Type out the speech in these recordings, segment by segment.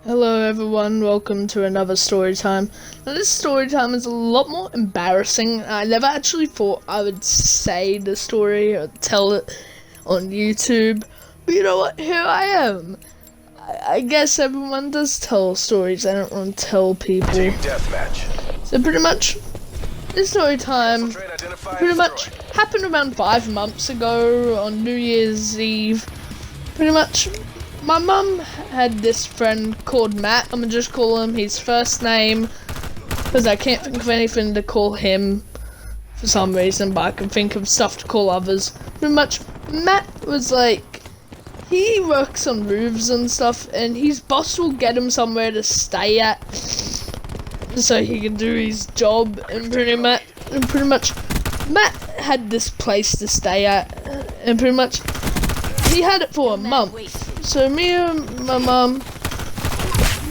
Hello everyone, welcome to another story time. Now this story time is a lot more embarrassing. I never actually thought I would say the story or tell it on YouTube. But you know what, here I am. I guess everyone does tell stories, I don't want to tell people. Team deathmatch. So pretty much, this story time pretty much happened around 5 months ago on New Year's Eve. Pretty much, my mum had this friend called Matt. I'm gonna just call him his first name because I can't think of anything to call him for some reason, but I can think of stuff to call others. Pretty much, Matt was like, he works on roofs and stuff, and his boss will get him somewhere to stay at so he can do his job. And pretty much, Matt had this place to stay at, and pretty much, he had it for a month. So me and my mum,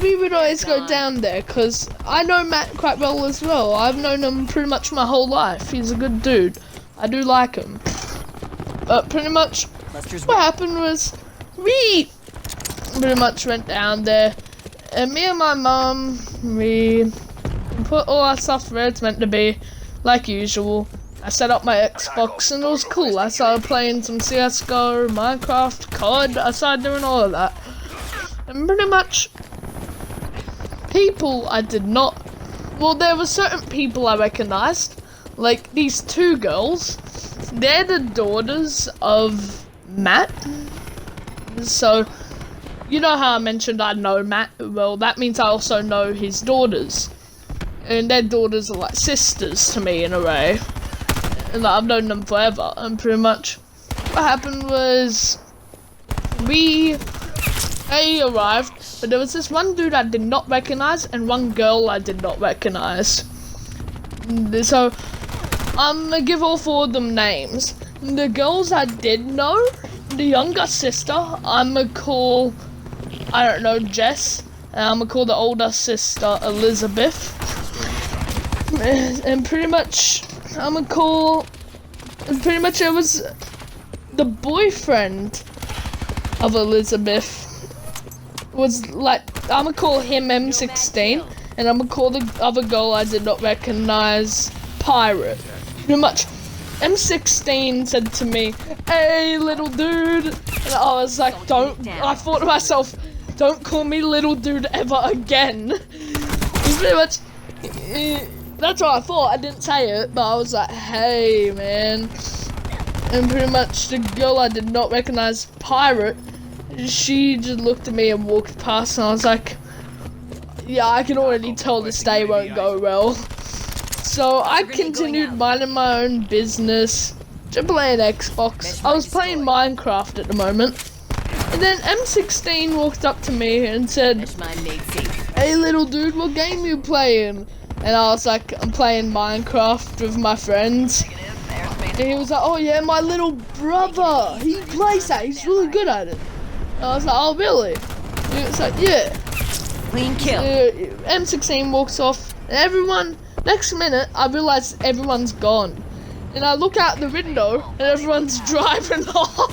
we would always go down there because I know Matt quite well as well. I've known him pretty much my whole life. He's a good dude. I do like him. But pretty much what happened was we pretty much went down there, and me and my mum, we put all our stuff where it's meant to be, like usual. I set up my Xbox and it was cool. I started playing some CSGO, Minecraft, COD, I started doing all of that. And pretty much, people I did not, well, there were certain people I recognized, like these two girls. They're the daughters of Matt. So, you know how I mentioned I know Matt? Well, that means I also know his daughters. And their daughters are like sisters to me in a way. And like, I've known them forever, and pretty much what happened was they arrived, but there was this one dude I did not recognize and one girl I did not recognize. So I'm gonna give all 4 of them names. The girls I did know, the younger sister, I'm gonna call, I don't know, Jess, and I'm gonna call the older sister Elizabeth. And pretty much I'm gonna call, pretty much it was the boyfriend of Elizabeth was like, I'm gonna call him M16, and I'm gonna call the other girl I did not recognize Pirate. Pretty much M16 said to me, "Hey little dude," and I was like, I thought to myself, don't call me little dude ever again. Pretty much, that's what I thought. I didn't say it, but I was like, hey man. And pretty much the girl I did not recognize, Pirate, she just looked at me and walked past, and I was like, yeah, I can already tell this day won't go well. So I continued minding my own business, just playing Xbox. I was playing Minecraft at the moment. And then M16 walked up to me and said, "Hey little dude, what game you playing?" And I was like, "I'm playing Minecraft with my friends." And he was like, "Oh yeah, my little brother, he plays that, he's really good at it." And I was like, "Oh really?" And he was like, "Yeah." Clean kill. M16 walks off, and everyone, next minute, I realize everyone's gone. And I look out the window, and everyone's driving off.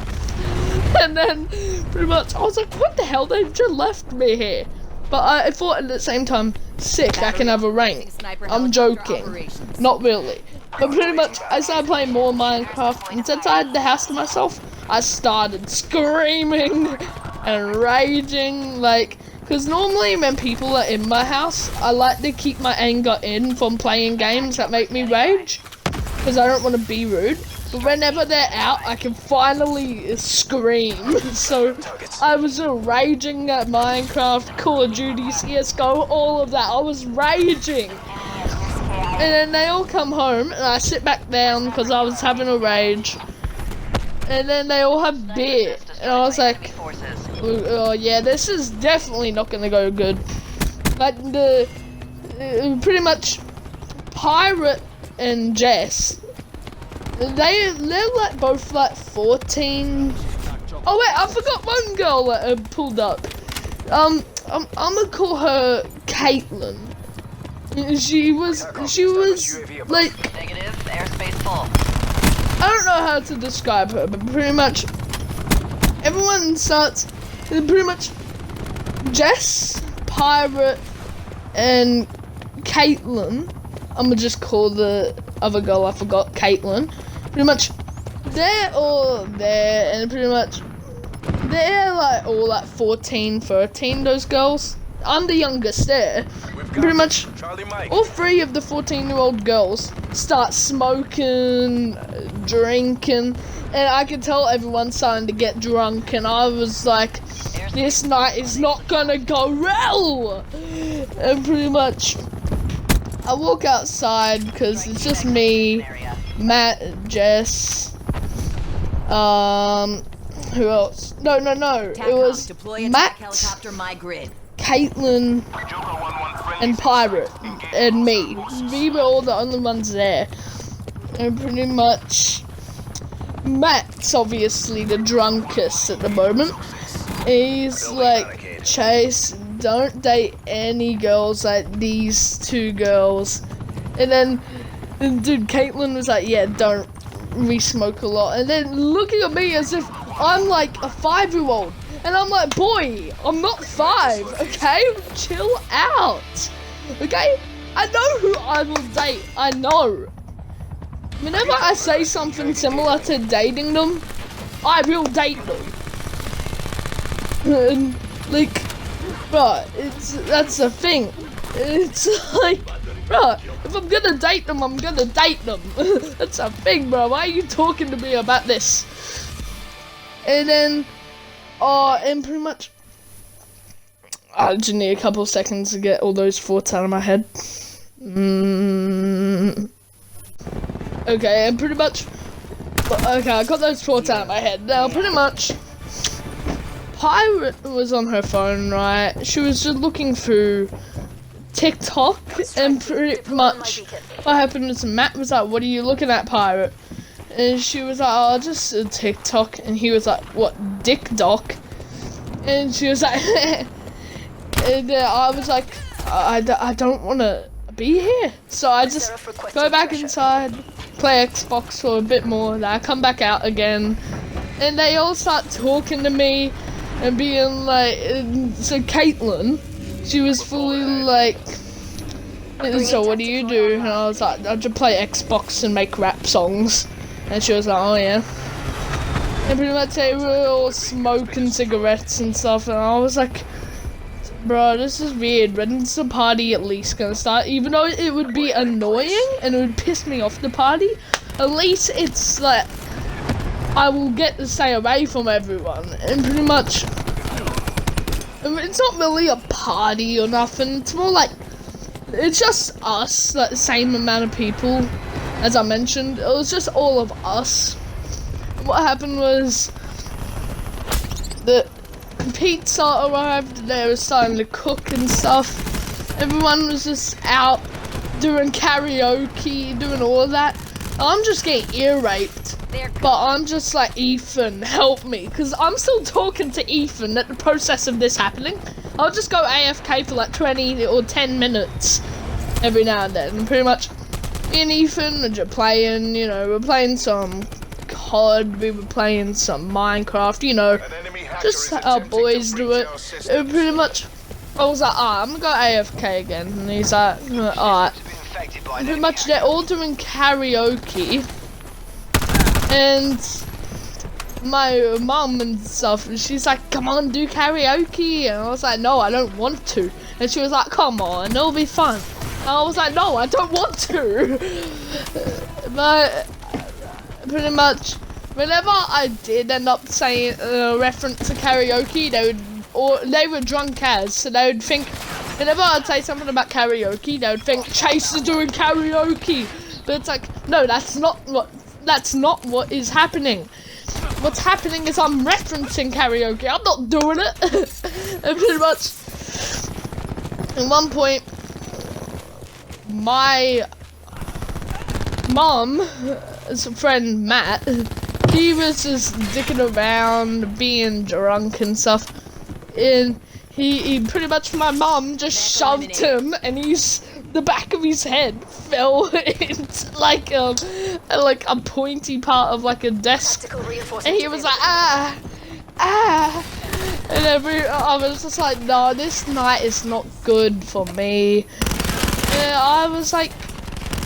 And then, pretty much, I was like, what the hell, they've just left me here. But I thought at the same time, sick, I can have a rank. I'm joking. Not really. But pretty much, I started playing more Minecraft, and since I had the house to myself, I started screaming and raging, like, because normally when people are in my house, I like to keep my anger in from playing games that make me rage, because I don't want to be rude. But whenever they're out, I can finally scream. So I was raging at Minecraft, Call of Duty, CSGO, all of that. I was raging. And then they all come home, and I sit back down because I was having a rage. And then they all have beer. And I was like, oh yeah, this is definitely not going to go good. Like, pretty much, Pirate and Jess, they're like both like 14. Oh wait, I forgot one girl that pulled up. I'm gonna call her Caitlin. She was like, I don't know how to describe her, but pretty much everyone starts, pretty much Jess, Pirate, and Caitlin. I'm gonna just call the other girl I forgot Caitlin. Pretty much, they're all there, and pretty much they're like all like 14, 13. Those girls. I'm the youngest there. Pretty much, all 3 of the 14-year-old girls start smoking, drinking, and I could tell everyone's starting to get drunk, and I was like, this night is not gonna go well. And pretty much, I walk outside because it's just me, Matt, Jess, who else? No. It was Matt, Caitlin, and Pirate, and me. We were all the only ones there. And pretty much, Matt's obviously the drunkest at the moment. He's like, Chase, don't date any girls like these 2 girls. And then, dude, Caitlin was like, yeah, don't. We smoke a lot. And then looking at me as if I'm like a 5-year-old. And I'm like, boy, I'm not 5, okay? Chill out, okay? I know who I will date, I know. Whenever I say something similar to dating them, I will date them. And, like, bro, that's the thing. It's like, bro, if I'm gonna date them, I'm gonna date them. That's a thing, bro. Why are you talking to me about this? And then, and pretty much, I just need a couple seconds to get all those thoughts out of my head. Okay, and pretty much, okay, I got those thoughts out of my head. Now, pretty much, Pirate was on her phone, right? She was just looking through TikTok, and pretty much, what happened was Matt was like, what are you looking at, Pirate? And she was like, oh, just a TikTok. And he was like, what, Dick Doc? And she was like, and I was like, I don't want to be here. So I just go back inside, play Xbox for a bit more. Then I come back out again. And they all start talking to me and being like, so Caitlin, she was fully like, so what do you do? And I was like, I just play Xbox and make rap songs. And she was like, oh yeah. And pretty much they were all smoking cigarettes and stuff, and I was like, bro, this is weird. When's the party at least gonna start? Even though it would be annoying and it would piss me off the party, at least it's like, I will get to stay away from everyone. And pretty much, I mean, it's not really a party or nothing, it's more like, it's just us, like the same amount of people. As I mentioned, it was just all of us. What happened was the pizza arrived, they were starting to cook and stuff. Everyone was just out doing karaoke, doing all of that. I'm just getting ear raped, but I'm just like, Ethan, help me, because I'm still talking to Ethan at the process of this happening. I'll just go AFK for like 20 or 10 minutes every now and then, and pretty much me and Ethan are just playing, you know, we're playing some COD, we were playing some Minecraft, you know, just how boys do it. And pretty much, I was like, I'm gonna go AFK again, and he's like, alright. Pretty much, they're all doing karaoke, and my mum and stuff, she's like, come on, do karaoke, and I was like, no, I don't want to, and she was like, come on, it'll be fun. I was like, no, I don't want to. But pretty much, whenever I did end up saying a reference to karaoke, they were drunk as, so they would think, whenever I'd say something about karaoke, they would think Chase is doing karaoke. But it's like, no, that's not what is happening. What's happening is I'm referencing karaoke. I'm not doing it. And pretty much, at one point, my mum's friend Matt, he was just dicking around, being drunk and stuff, and he pretty much, my mum just shoved him, and the back of his head fell into like a pointy part of like a desk, and he was like, And I was just like, no, this night is not good for me. And I was like,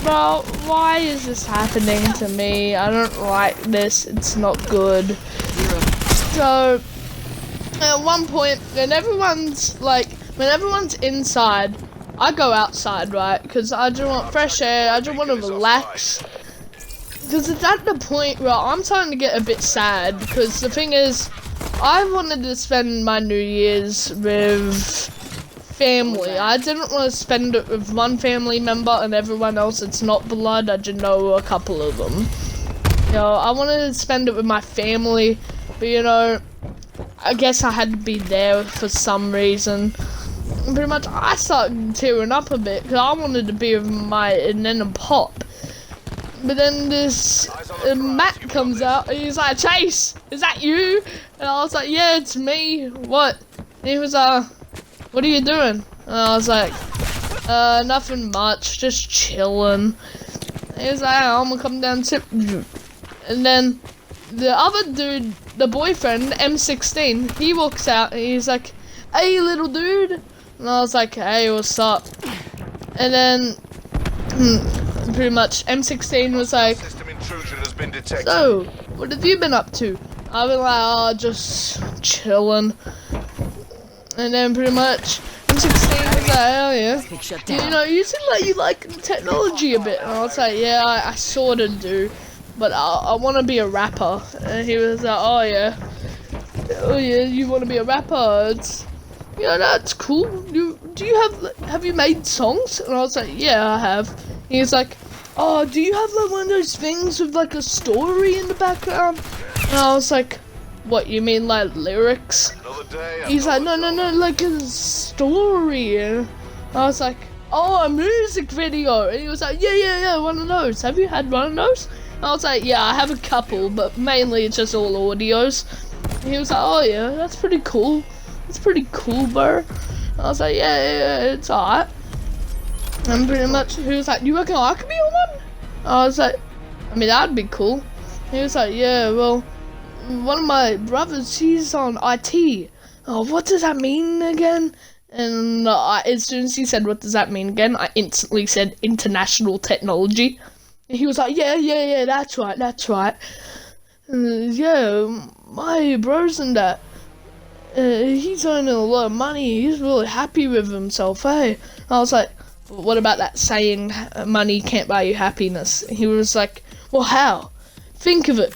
bro, why is this happening to me? I don't like this, it's not good. So, at one point, when everyone's inside, I go outside, right? Because I just want fresh air, I just want to relax. Because it's at the point where I'm starting to get a bit sad, because the thing is, I wanted to spend my New Year's with family. I didn't want to spend it with one family member and everyone else it's not blood. I just know a couple of them. You know, I wanted to spend it with my family, but you know, I guess I had to be there for some reason. And pretty much, I started tearing up a bit because I wanted to be with my Nan and Pop. But then this Matt comes out and he's like, Chase, is that you? And I was like, yeah, it's me. What? And he was what are you doing? And I was like, nothing much, just chilling. And he was like, I'm gonna come down to you. And then the other dude, the boyfriend, M16, he walks out and he's like, hey, little dude. And I was like, hey, what's up? And then pretty much M16 was like, system intrusion has been detected. So, what have you been up to? I've been like, oh, just chilling. And then pretty much M16 was like, hell yeah. You know, you seem like you like technology a bit. And I was like, yeah, I sort of do. But I want to be a rapper. And he was like, oh yeah. Oh yeah, you want to be a rapper? It's, yeah, that's cool. Do you have you made songs? And I was like, yeah, I have. He was like, oh, do you have like one of those things with like a story in the background? And I was like, what, you mean like lyrics? He's like, no, like a story. And I was like, oh, a music video. And he was like, yeah, one of those. Have you had one of those? And I was like, yeah, I have a couple, but mainly it's just all audios. And he was like, oh yeah, that's pretty cool. That's pretty cool, bro. I was like, yeah, it's alright. And pretty much, he was like, you reckon I could be on one? I was like, I mean, that'd be cool. He was like, yeah, well, one of my brothers, he's on IT. Oh, what does that mean again? And as soon as he said, what does that mean again, I instantly said international technology. And he was like, yeah, that's right. Yeah, my bro's in that. He's earning a lot of money. He's really happy with himself, hey? I was like, what about that saying, money can't buy you happiness? He was like, well, how? Think of it.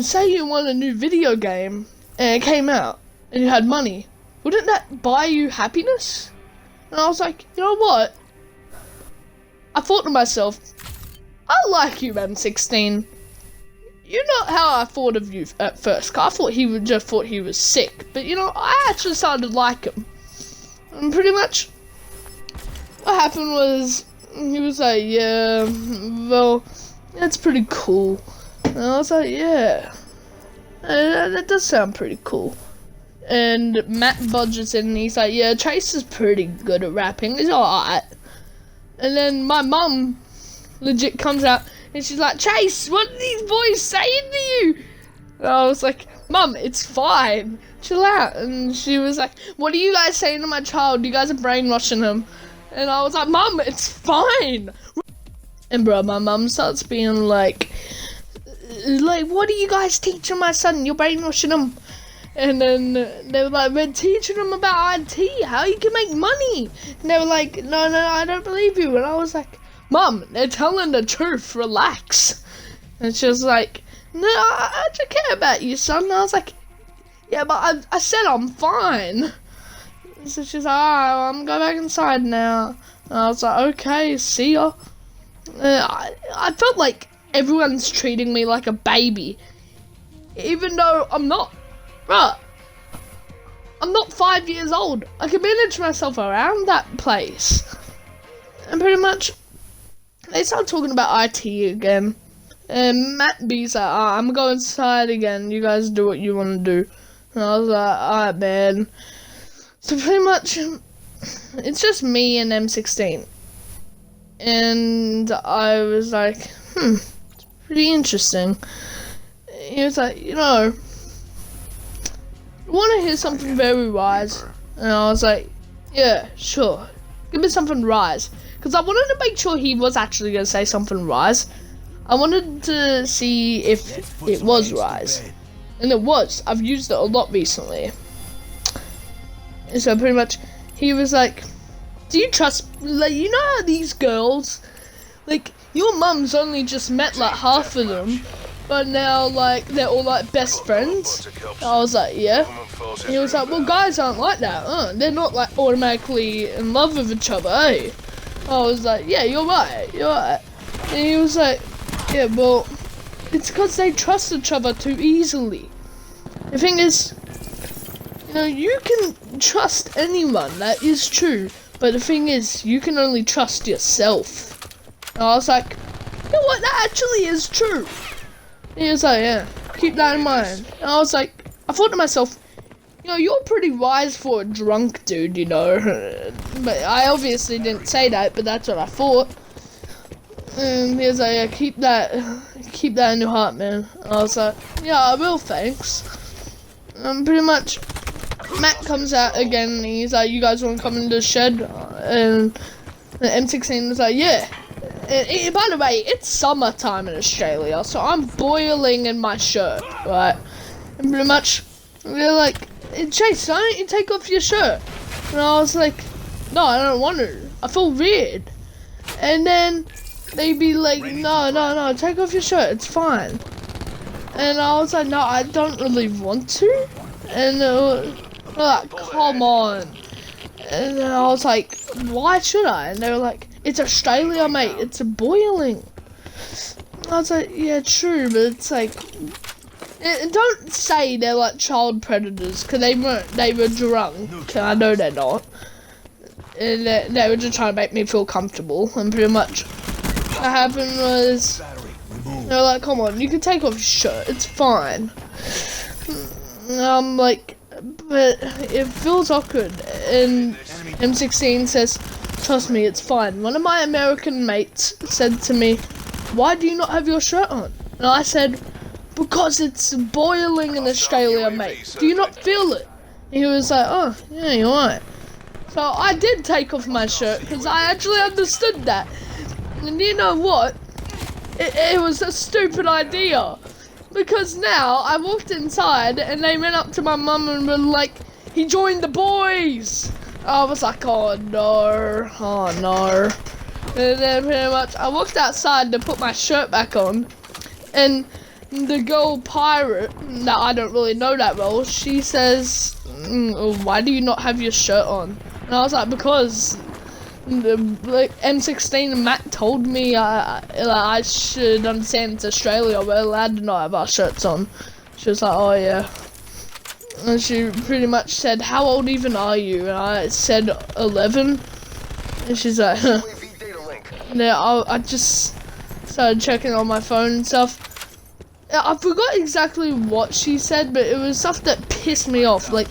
Say you won a new video game, and it came out, and you had money. Wouldn't that buy you happiness? And I was like, you know what? I thought to myself, I like you, M16. You're not how I thought of you at first. I thought he was sick. But you know, I actually started to like him. And pretty much, what happened was, he was like, yeah, well, that's pretty cool. And I was like, yeah, that does sound pretty cool. And Matt budgets in and he's like, yeah, Chase is pretty good at rapping. He's alright. And then my mum legit comes out and she's like, Chase, what are these boys saying to you? And I was like, Mum, it's fine. Chill out. And she was like, what are you guys saying to my child? You guys are brainwashing him. And I was like, Mum, it's fine. And bro, my mum starts being like, what are you guys teaching my son? You're brainwashing him. And then they were like, we're teaching him about IT, how you can make money. And they were like, no, I don't believe you. And I was like, Mum, they're telling the truth, relax. And she was like, no, I just care about you, son. And I was like, yeah, but I said I'm fine. So she's like, alright, I'm going back inside now. And I was like, okay, see ya. I felt like everyone's treating me like a baby, even though I'm not. Bruh, I'm not 5 years old. I can manage myself around that place. And pretty much, they start talking about IT again. And Matt B's like, I'm going inside again. You guys do what you want to do. And I was like, alright, man. So pretty much, it's just me and M16. And I was like, it's pretty interesting. He was like, you know, want to hear something very wise? And I was like, yeah, sure. Give me something wise. Because I wanted to make sure he was actually going to say something wise. I wanted to see if it was wise. And it was. I've used it a lot recently. And so pretty much, he was like, do you trust, like, you know how these girls, like, your mum's only just met like half of them, but now like they're all like best friends. I was like, yeah. And he was like, well, guys aren't like that. They're not like automatically in love with each other, eh? I was like, yeah, you're right, you're right. And he was like, yeah, well, it's because they trust each other too easily. The thing is, you know, you can trust anyone, that is true. But the thing is, you can only trust yourself. And I was like, you know what, that actually is true. And he was like, yeah, keep that in mind. And I was like, I thought to myself, you know, you're pretty wise for a drunk dude, you know. But I obviously didn't say that, but that's what I thought. And he was like, yeah, keep that in your heart, man. And I was like, yeah, I will, thanks. And pretty much, Matt comes out again and he's like, you guys want to come into the shed? And the M16 was like, yeah. And by the way, it's summertime in Australia, so I'm boiling in my shirt, right? And pretty much, they're like, hey, Chase, why don't you take off your shirt? And I was like, no, I don't want to. I feel weird. And then they'd be like, no, take off your shirt, it's fine. And I was like, no, I don't really want to. And they're like, come on. And then I was like, why should I? And they were like, it's Australia, mate, it's boiling. I was like, yeah, true, but it's like, and don't say they're like child predators, because they were drunk, and I know they're not. And they were just trying to make me feel comfortable, and pretty much what happened was, they were like, come on, you can take off your shirt, it's fine. And I'm like, but it feels awkward. And M16 says, trust me, it's fine. One of my American mates said to me, why do you not have your shirt on? And I said, because it's boiling in Australia, mate. Do you not feel it? And he was like, oh, yeah, you're right. So I did take off my shirt because I actually understood that. And you know what? It was a stupid idea. Because now I walked inside and they went up to my mum and were like, he joined the boys. I was like, oh no. And then pretty much I walked outside to put my shirt back on, and the girl pirate, that I don't really know that well, she says, why do you not have your shirt on? And I was like, because the M16 and Matt told me I should understand it's Australia, we're allowed to not have our shirts on. She was like, oh yeah. And she pretty much said, how old even are you? And I said 11. And she's like, huh. And then I just started checking on my phone and stuff. I forgot exactly what she said, but it was stuff that pissed me off. Like,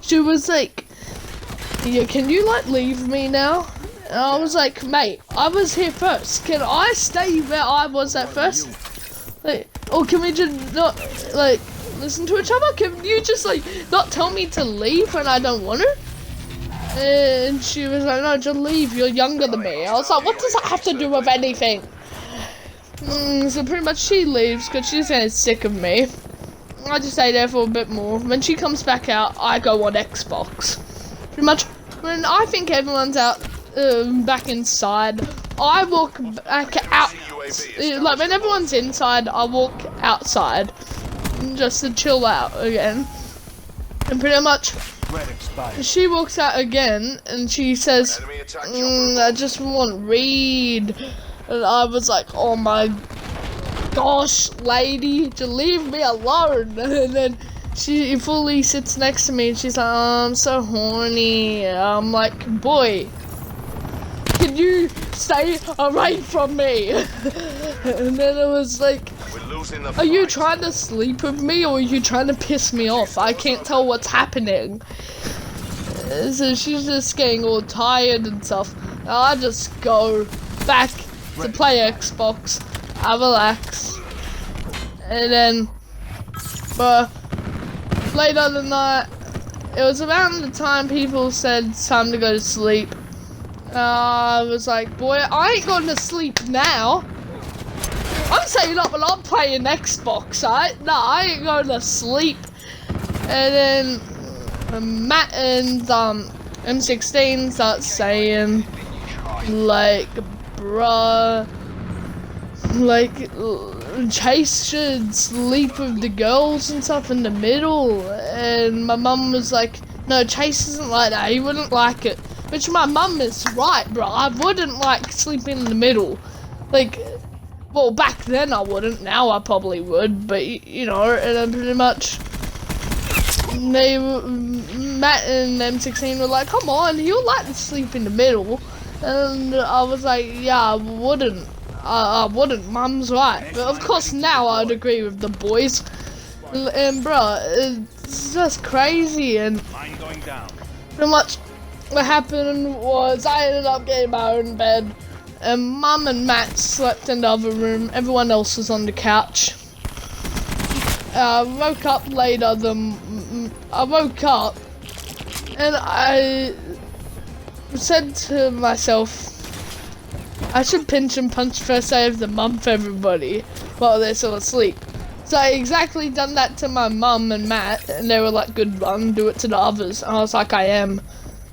she was like, yeah, can you like leave me now? And I was like, mate, I was here first. Can I stay where I was at first? Like, or can we just not, like, listen to each other? Can you just, like, not tell me to leave when I don't want to? And she was like, no, just leave, you're younger than me. I was like, what does that have to do with anything? So pretty much she leaves because she's getting sick of me. I just stay there for a bit more. When she comes back out, I go on Xbox. Pretty much, when I think everyone's out, back inside, I walk back out. Like, when everyone's inside, I walk outside just to chill out again. And pretty much, she walks out again and she says, I just want to read. And I was like, oh my gosh, lady, just leave me alone. And then she fully sits next to me and she's like, oh, I'm so horny. I'm like, boy, can you stay away from me? And then it was like, are you trying to sleep with me or are you trying to piss me off? I can't tell what's happening. So she's just getting all tired and stuff. And I just go back to play Xbox. I relax. And then, later than that, it was around the time people said it's time to go to sleep. I was like, boy, I ain't going to sleep now. I'm staying up and I'm playing Xbox, right? No, I ain't going to sleep. And then Matt and M16 start saying, like, bruh, like, Chase should sleep with the girls and stuff in the middle. And my mum was like, no, Chase isn't like that, he wouldn't like it. Which my mum is right, bro. I wouldn't like sleeping in the middle. Like, well, back then I wouldn't. Now I probably would. But, you know, and then pretty much, Matt and M16 were like, come on, you'll like to sleep in the middle. And I was like, yeah, I wouldn't. I wouldn't. Mum's right. But of course now I'd agree with the boys. And, bro, it's just crazy. And pretty much what happened was I ended up getting my own bed, and Mum and Matt slept in the other room. Everyone else was on the couch. I woke up later I woke up and I said to myself, I should pinch and punch first day of the month, everybody, while they're still asleep. So I exactly done that to my mum and Matt, and they were like, good one, do it to the others. And I was like, I am.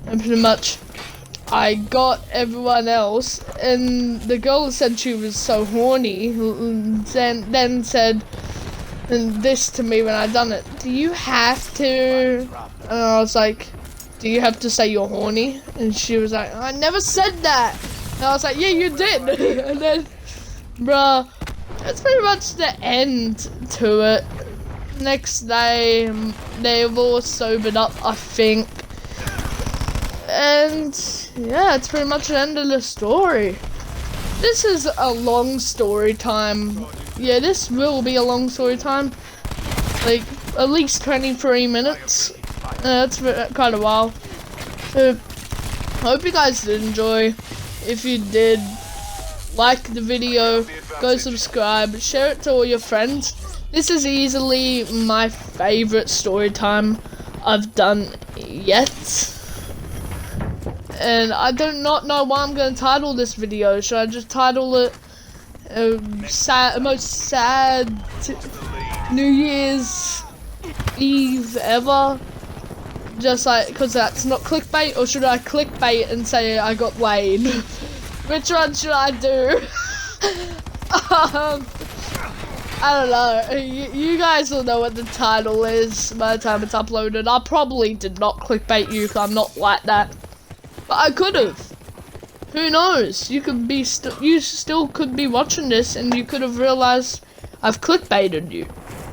And pretty much, I got everyone else, and the girl said she was so horny, then said this to me when I done it, do you have to, and I was like, do you have to say you're horny? And she was like, I never said that. And I was like, yeah, you did. And then, bruh, that's pretty much the end to it. Next day, they've all sobered up, I think. And yeah, it's pretty much the end of the story. This is a long story time. Yeah, this will be a long story time. Like, at least 23 minutes. That's quite a while. So, I hope you guys did enjoy. If you did, like the video, go subscribe, share it to all your friends. This is easily my favorite story time I've done yet. And I do not know what I'm going to title this video. Should I just title it most sad New Year's Eve ever? Just like, because that's not clickbait, or should I clickbait and say I got laid? Which one should I do? I don't know. You guys will know what the title is by the time it's uploaded. I probably did not clickbait you, because I'm not like that. But I could have. Who knows? You could be you still could be watching this and you could have realized I've clickbaited you.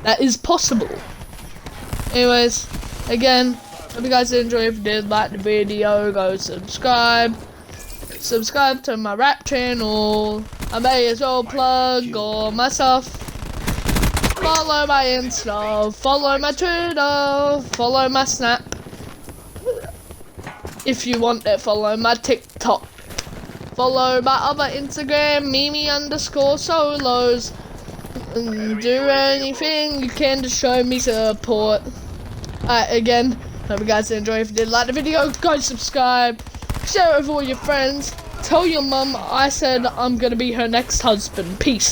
That is possible. Anyways, again, hope you guys did enjoy. If you did, like the video, go subscribe. Subscribe to my rap channel. I may as well plug all my stuff. Follow my Insta, follow my Twitter, follow my Snap. If you want it, follow my TikTok. Follow my other Instagram, Mimi_solos. And do anything you can to show me support. Again, hope you guys enjoy. If you did like the video, go subscribe. Share it with all your friends. Tell your mum I said I'm gonna be her next husband. Peace.